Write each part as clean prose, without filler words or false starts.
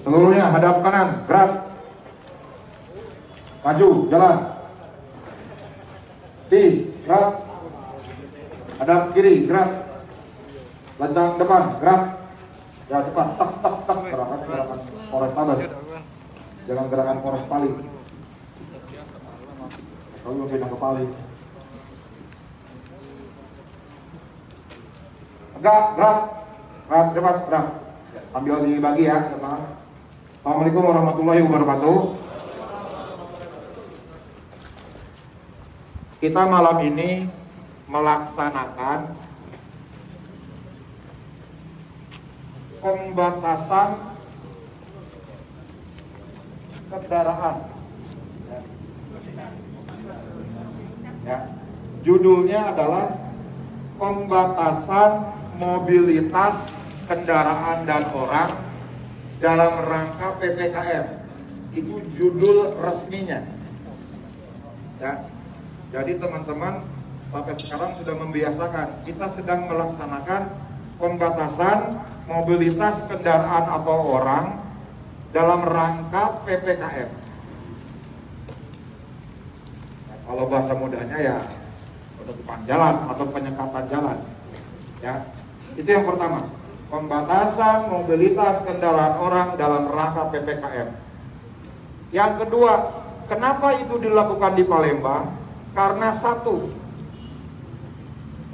Seluruhnya hadap kanan, gerak. Maju, jalan. Gerak. Hadap kiri, gerak. Lentang depan, gerak. Ya cepat, tak, gerakan Polres Tabes. Jangan gerakan Polres Pali. Kalau pindah ke Pali. Gerak, cepat, gerak. Ambil dibagi ya, teman. Assalamualaikum warahmatullahi wabarakatuh. Kita malam ini melaksanakan pembatasan kendaraan. Ya. Judulnya adalah pembatasan mobilitas kendaraan dan orang dalam rangka PPKM. Itu judul resminya. Ya. Jadi teman-teman sampai sekarang sudah membiasakan kita sedang melaksanakan pembatasan mobilitas kendaraan atau orang dalam rangka PPKM. Nah, kalau bahasa mudahnya ya penutupan jalan atau penyekatan jalan. Ya, itu yang pertama. Pembatasan mobilitas kendaraan orang dalam rangka PPKM. Yang kedua, kenapa itu dilakukan di Palembang? Karena satu,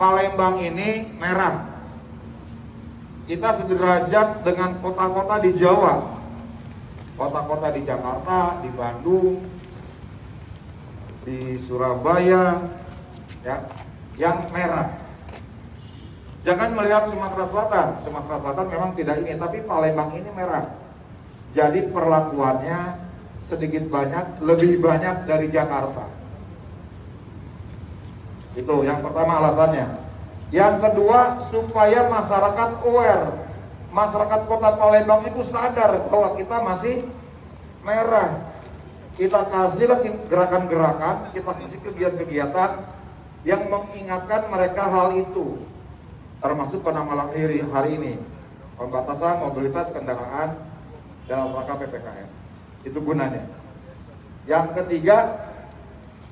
Palembang ini merah. Kita sederajat dengan kota-kota di Jawa, kota-kota di Jakarta, di Bandung, di Surabaya, ya, yang merah. Jangan melihat Sumatera Selatan. Sumatera Selatan memang tidak ini, tapi Palembang ini merah. Jadi perlakuannya sedikit banyak, lebih banyak dari Jakarta. Itu yang pertama alasannya. Yang kedua, supaya masyarakat aware, masyarakat kota Palembang itu sadar bahwa kita masih merah. Kita kasih lagi gerakan-gerakan, kita kasih kegiatan-kegiatan yang mengingatkan mereka hal itu. Termasuk pada malam hari ini, pembatasan mobilitas kendaraan dalam rangka PPKM. Itu gunanya. Yang ketiga,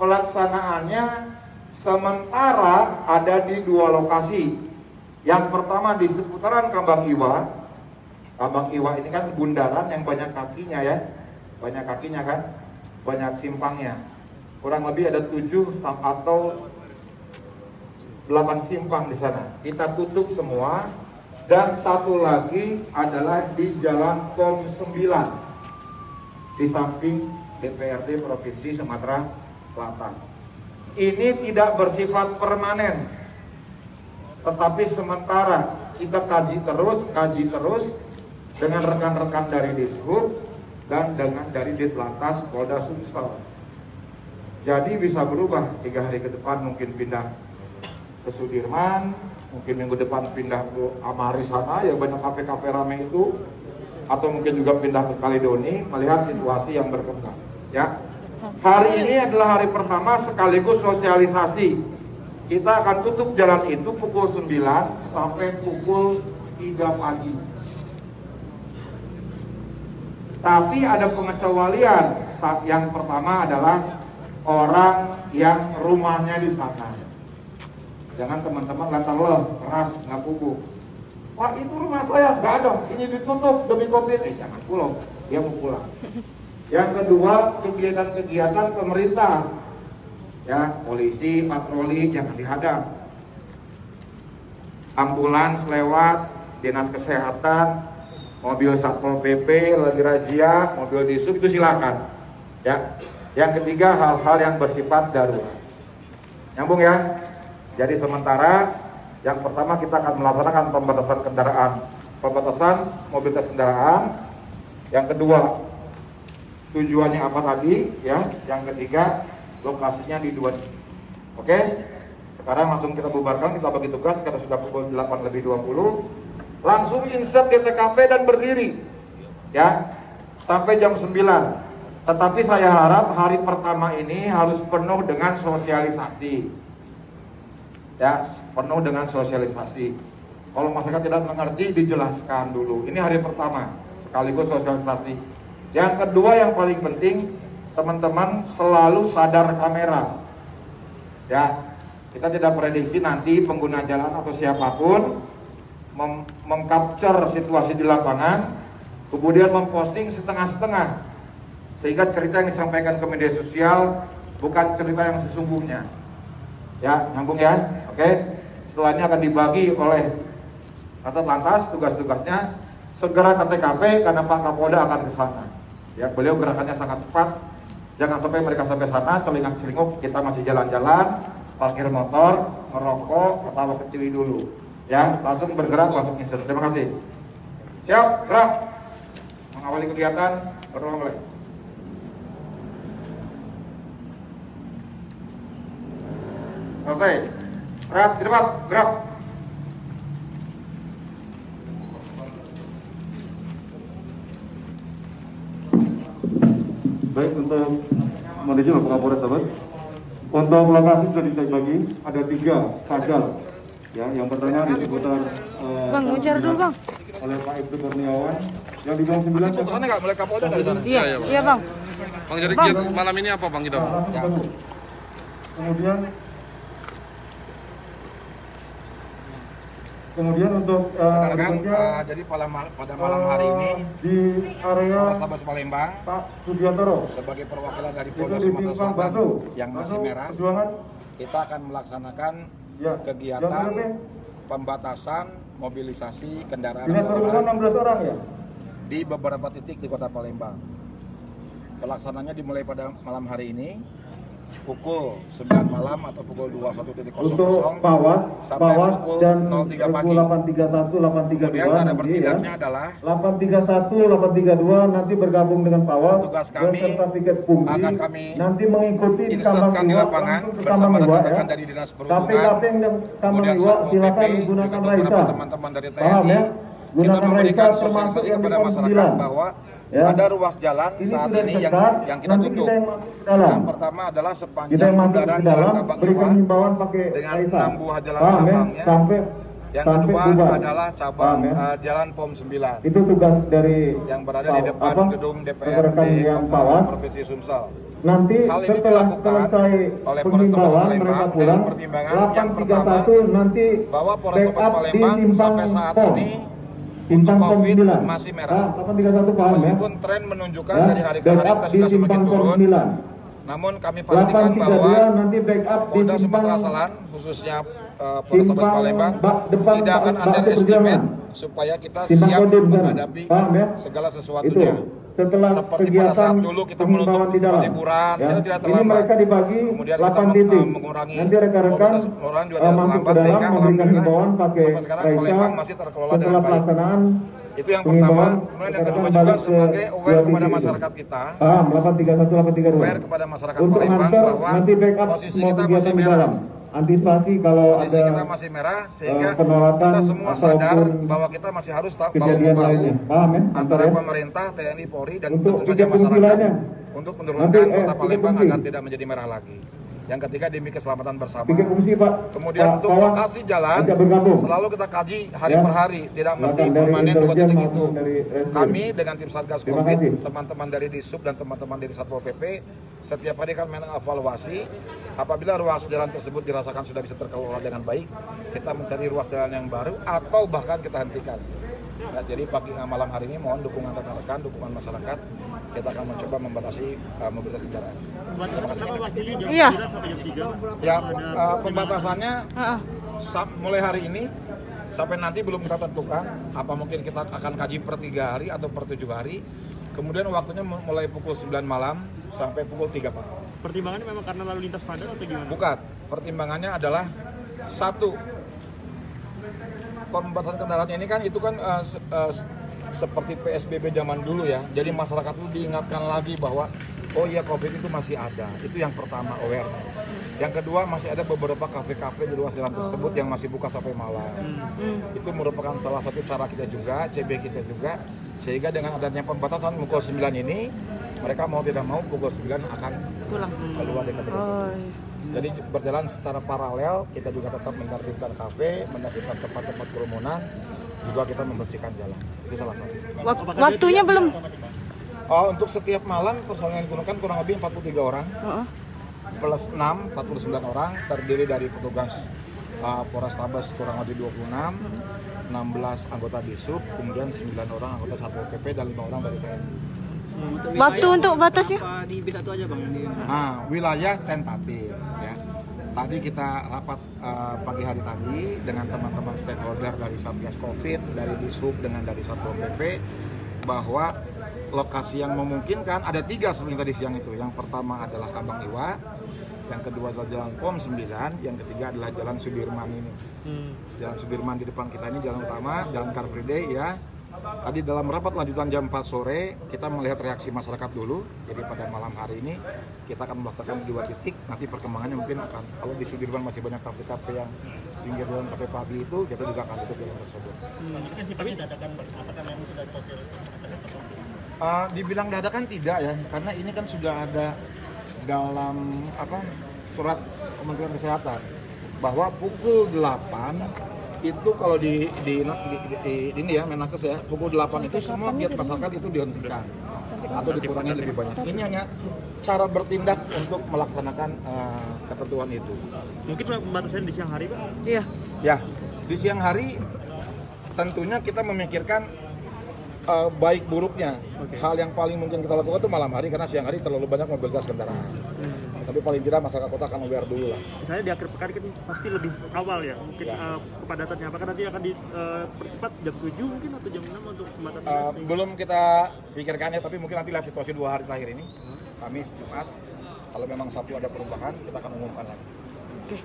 pelaksanaannya sementara ada di dua lokasi. Yang pertama di seputaran Kambang Iwa. Kambang Iwa ini kan bundaran yang banyak kakinya ya. Banyak kakinya kan, banyak simpangnya. Kurang lebih ada 7 atau 8 simpang di sana. Kita tutup semua. Dan satu lagi adalah di Jalan Kom 9 di samping DPRD Provinsi Sumatera Selatan. Ini tidak bersifat permanen, tetapi sementara. Kita kaji terus dengan rekan-rekan dari Dishub dan dengan dari Ditlantas Polda Sumsel. Jadi bisa berubah 3 hari ke depan, mungkin pindah ke Sudirman, mungkin minggu depan pindah ke Amari sana yang banyak kafe-kafe ramai itu, atau mungkin juga pindah ke Kaledoni, melihat situasi yang berkembang. Ya. Hari ini adalah hari pertama sekaligus sosialisasi. Kita akan tutup jalan itu pukul 9 sampai pukul 3 pagi. Tapi ada pengecualian. Yang pertama adalah orang yang rumahnya di sana. Jangan teman-teman lantar keras, nggak pupuk. Wah itu rumah saya, nggak ada, ini ditutup demi COVID. Jangan pulang, dia mau pulang. Yang kedua, kegiatan-kegiatan pemerintah, ya, polisi, patroli, jangan dihadang. Ambulans lewat, dinas kesehatan, mobil satpol PP lagi razia, mobil Dishub itu silakan. Ya. Yang ketiga, hal-hal yang bersifat darurat. Nyambung ya. Jadi sementara, yang pertama kita akan melaksanakan pembatasan kendaraan, pembatasan mobilitas kendaraan. Yang kedua, tujuannya apa tadi ya. Yang ketiga, lokasinya di 2. Oke. Sekarang langsung kita bubarkan, kita bagi tugas karena sudah pukul 8:20. Langsung insert di TKP dan berdiri ya sampai jam 9. Tetapi saya harap hari pertama ini harus penuh dengan sosialisasi. Ya, penuh dengan sosialisasi. Kalau masyarakat tidak mengerti, dijelaskan dulu. Ini hari pertama, sekaligus sosialisasi. Yang kedua yang paling penting, teman-teman selalu sadar kamera. Ya, kita tidak prediksi nanti pengguna jalan atau siapapun mengcapture situasi di lapangan, kemudian memposting setengah-setengah, sehingga cerita yang disampaikan ke media sosial bukan cerita yang sesungguhnya. Ya, nyambung ya? Oke. Setelahnya akan dibagi oleh Kata Lantas, tugas-tugasnya segera ke TKP karena Pak Kapolda akan ke sana. Ya, beliau gerakannya sangat cepat. Jangan sampai mereka sampai sana celingak-celinguk, kita masih jalan-jalan, parkir motor, merokok, ketawa kecil dulu. Ya, langsung bergerak, langsung insert. Terima kasih. Siap, gerak. Mengawali kegiatan, mulai. Selesai. Gerak, di depan, gerak. Baik, untuk menuju Bapak Kapolres, sahabat. Untuk lokasi sudah dibagi, ada 3 pagar. Ya, yang pertama di seputar Bang, ngejar dulu Bang. oleh Pak Ibtu Kurniawan. Yang di Gang 9. Putusannya nggak mulai Kapolda dari sana? Iya Bang. Bang, jadi kegiatan malam ini apa Bang kita? Ya. Kemudian untuk jadi pada malam hari ini di area Polrestabes Palembang Pak Sugiantoro sebagai perwakilan dari itu Polda di Sumatera Simpang Selatan Batu yang masih merah, Perjuangan, kita akan melaksanakan ya, kegiatan yang pembatasan mobilisasi kendaraan Dinas Perhubungan orang 16 orang ya. di beberapa titik di Kota Palembang. Pelaksananya dimulai pada malam hari ini pukul 9 malam atau pukul 21.00 Untuk Pawas sampai pukul dan 03 pagi. 831, 832 Kemudian cara nanti ya. bertindaknya adalah 831, 832 nanti bergabung dengan Pawas tugas dan kami serta piket fungsi akan kami nanti mengikuti di insertkan Kambang di Iwa lapangan langsung ke bersama Kambang Iwa, rekan-rekan ya. dari Dinas Perhubungan, KPKP dan Kambang kemudian Iwa Satpol silakan PP, gunakan juga beberapa Raisa. teman-teman dari Paham TNI. ya? Kita Gunakan memberikan Raisa termasuk sosialisasi yang di kepada pom masyarakat 9. bahwa Ya. ada ruas jalan Ini saat sudah ini dekat, yang kita nanti tutup. kita yang masuk ke dalam. Yang pertama adalah Kita sepanjang yang masuk bundaran ke Jalan dalam Kambang berikan Iwa himbauan pakai dengan Raisa. 6 buah jalan Paham ya? cabangnya. Sampai Yang sampai kedua bubar. adalah cabang Paham ya? Jalan POM 9 Itu tugas dari yang berada di depan gedung DPRD rekan-rekan yang Kota Pawas. Provinsi Sumsel. Nanti Hal ini setelah dilakukan selesai oleh Polrestabes penghimbauan Palembang mereka dengan pulang pertimbangan yang 831 nanti bahwa Polrestabes backup di Palembang Simpang sampai saat Pom. ini Simpang untuk Pom COVID 9. masih merah. 831 paham ya? Meskipun tren menunjukkan Ya, dari hari ke hari backup kita di sudah semakin Simpang Pom turun, 9. namun kami pastikan bahwa 832 nanti backup di Polda Simpang Sumatera Selatan khususnya Polrestabes Simpang Palembang depan tidak akan Batu underestimate Perjuangan. supaya kita Simpang siap Kodim, kan? menghadapi Paham ya? segala Itu sesuatunya. setelah Seperti pada kegiatan saat dulu kita menutup penghimbauan di dalam hiburan, ya. kita tidak Ini terlambat. mereka dibagi Kemudian kita 8 titik. mengurangi Nanti rekan-rekan mobilitas orang juga tidak masuk terlambat, ke dalam sehingga memberikan alhamdulillah himbauan pakai sampai sekarang Raisa. Palembang masih terkelola dengan Setelah baik. pelaksanaan Itu yang pertama. penghimbauan, Kemudian yang kedua rekan-rekan juga balik ke sebagai aware dua kepada titik itu. masyarakat kita, Paham 831 832. aware kepada masyarakat Untuk Palembang hunter bahwa nanti backup posisi semua kita kegiatan masih di merah. dalam. Antisipasi kalau Posisi ada kita masih merah sehingga penolakan kita semua sadar ataupun bahwa kita masih harus bahu kejadian membahu lainnya. Paham ya? antara Ya? pemerintah, TNI, Polri dan Untuk tentu saja tiga fungsi masyarakat lainnya. untuk Nanti, menurunkan kota tiga Palembang fungsi. agar tidak menjadi merah lagi. Yang ketiga demi keselamatan bersama. Tiga fungsi Pak. Kemudian Pak untuk Pawas lokasi jalan ajak bergabung. selalu kita kaji hari Ya. per hari, tidak mesti Silakan dari permanen dua intelijen titik maupun itu. dari Reskrim. Kami dengan tim Satgas Terima Covid, kasih. teman-teman dari Disub dan teman-teman dari Satpol PP, setiap hari kami mengevaluasi. Apabila ruas jalan tersebut dirasakan sudah bisa terkelola dengan baik, kita mencari ruas jalan yang baru atau bahkan kita hentikan. Ya, jadi pagi malam hari ini mohon dukungan rekan-rekan, dukungan masyarakat. Kita akan mencoba membatasi mobilitas kendaraan. Iya. Ya, pembatasannya Heeh. mulai hari ini sampai nanti belum kita tentukan. Apa mungkin kita akan kaji per 3 hari atau per 7 hari. Kemudian waktunya mulai pukul 9 malam sampai pukul 3 pagi. Pertimbangannya memang karena lalu lintas padat atau gimana? Bukan, pertimbangannya adalah satu, pembatasan kendaraan ini kan itu kan seperti PSBB zaman dulu ya. Jadi masyarakat itu diingatkan lagi bahwa oh iya COVID itu masih ada. Itu yang pertama, aware. Yang kedua, masih ada beberapa kafe-kafe di ruas jalan tersebut yang masih buka sampai malam. Itu merupakan salah satu cara kita juga, CB kita juga, sehingga dengan adanya pembatasan pukul 9 ini, mereka mau tidak mau pukul 9 akan Tulang. keluar dari kafe. Oh, iya. Jadi berjalan secara paralel, kita juga tetap menertibkan kafe, menertibkan tempat-tempat kerumunan, juga kita membersihkan jalan. Itu salah satu. Waktunya belum. Oh, untuk setiap malam personel yang diturunkan kurang lebih 43 orang. Plus 6, 49 orang, terdiri dari petugas Polrestabes kurang lebih 26, 16 anggota Disub, kemudian 9 orang anggota Satpol PP dan 5 orang dari TNI. Waktu untuk batasnya? Di B1 aja bang. Wilayah tentatif ya. Tadi kita rapat pagi hari tadi dengan teman-teman stakeholder dari Satgas Covid, dari Disub dengan dari Satpol PP bahwa lokasi yang memungkinkan ada 3 sebenarnya tadi siang itu. Yang pertama adalah Kambang Iwa, yang kedua adalah Jalan POM 9, yang ketiga adalah Jalan Sudirman ini. Jalan Sudirman di depan kita ini jalan utama, Jalan Car Free Day ya. Tadi dalam rapat lanjutan jam 4 sore kita melihat reaksi masyarakat dulu. Jadi pada malam hari ini kita akan melaksanakan 2 titik. Nanti perkembangannya mungkin akan, kalau di Sudirman masih banyak kafe-kafe yang pinggir jalan sampai pagi itu, kita juga akan tutup jalan tersebut. Itu kan sifatnya dadakan, apakah memang sudah sosialisasi masyarakat atau Dibilang dadakan tidak ya, karena ini kan sudah ada dalam surat Kementerian Kesehatan bahwa pukul 8 itu kalau di ini ya Menaker ya, pukul 8 itu semua giat masyarakat itu dihentikan atau dikurangi lebih banyak. Ini hanya cara bertindak untuk melaksanakan ketentuan itu. mungkin pembatasan di siang hari Pak? Iya. Ya, di siang hari tentunya kita memikirkan baik buruknya. Hal yang paling mungkin kita lakukan itu malam hari karena siang hari terlalu banyak mobilitas kendaraan. Tapi paling tidak masyarakat kota akan aware dulu lah. Misalnya di akhir pekan kan pasti lebih awal ya, mungkin kepadatannya. Apakah nanti akan dipercepat jam 7 mungkin atau jam 6 untuk pembatasan? Belum kita pikirkan ya, tapi mungkin nanti lihat situasi 2 hari terakhir ini. Kamis, Jumat, kalau memang Sabtu ada perubahan, kita akan umumkan lagi. Oke.